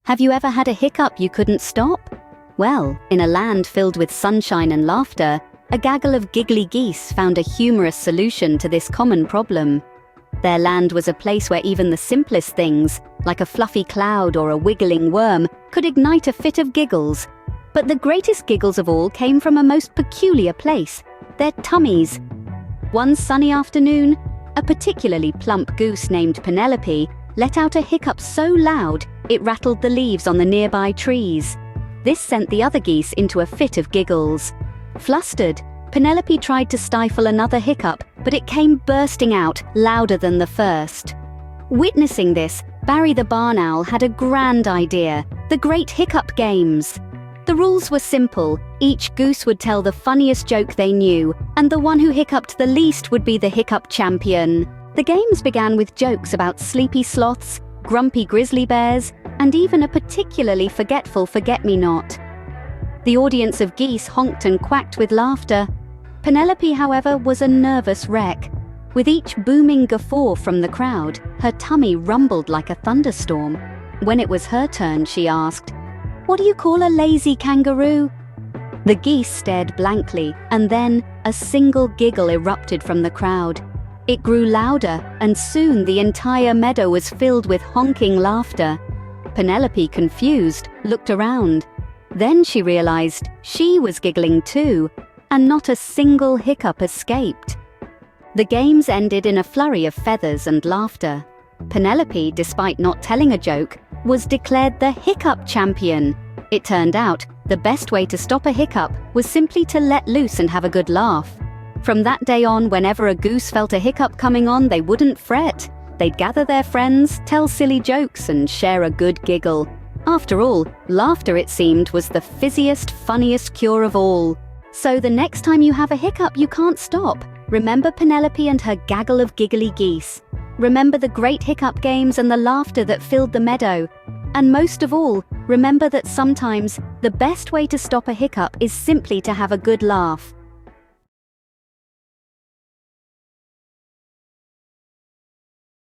Have you ever had a hiccup you couldn't stop? Well, in a land filled with sunshine and laughter, a gaggle of giggly geese found a humorous solution to this common problem. Their land was a place where even the simplest things, like a fluffy cloud or a wiggling worm, could ignite a fit of giggles. But the greatest giggles of all came from a most peculiar place, their tummies. One sunny afternoon, a particularly plump goose named Penelope let out a hiccup so loud it rattled the leaves on the nearby trees. This sent the other geese into a fit of giggles. Flustered, Penelope tried to stifle another hiccup, but it came bursting out, louder than the first. Witnessing this, Barry the barn owl had a grand idea: the Great Hiccup Games. The rules were simple. Each goose would tell the funniest joke they knew, and the one who hiccuped the least would be the hiccup champion. The games began with jokes about sleepy sloths, grumpy grizzly bears, and even a particularly forgetful forget-me-not. The audience of geese honked and quacked with laughter. Penelope, however, was a nervous wreck. With each booming guffaw from the crowd, her tummy rumbled like a thunderstorm. When it was her turn, she asked, "What do you call a lazy kangaroo?" The geese stared blankly, and then a single giggle erupted from the crowd. It grew louder, and soon the entire meadow was filled with honking laughter. Penelope, confused, looked around. Then she realized she was giggling too, and not a single hiccup escaped. The games ended in a flurry of feathers and laughter. Penelope, despite not telling a joke, was declared the hiccup champion. It turned out the best way to stop a hiccup was simply to let loose and have a good laugh. From that day on, whenever a goose felt a hiccup coming on, they wouldn't fret. They'd gather their friends, tell silly jokes, and share a good giggle. After all, laughter, it seemed, was the fizziest, funniest cure of all. So the next time you have a hiccup you can't stop, remember Penelope and her gaggle of giggly geese. Remember the Great Hiccup Games and the laughter that filled the meadow. And most of all, remember that sometimes the best way to stop a hiccup is simply to have a good laugh.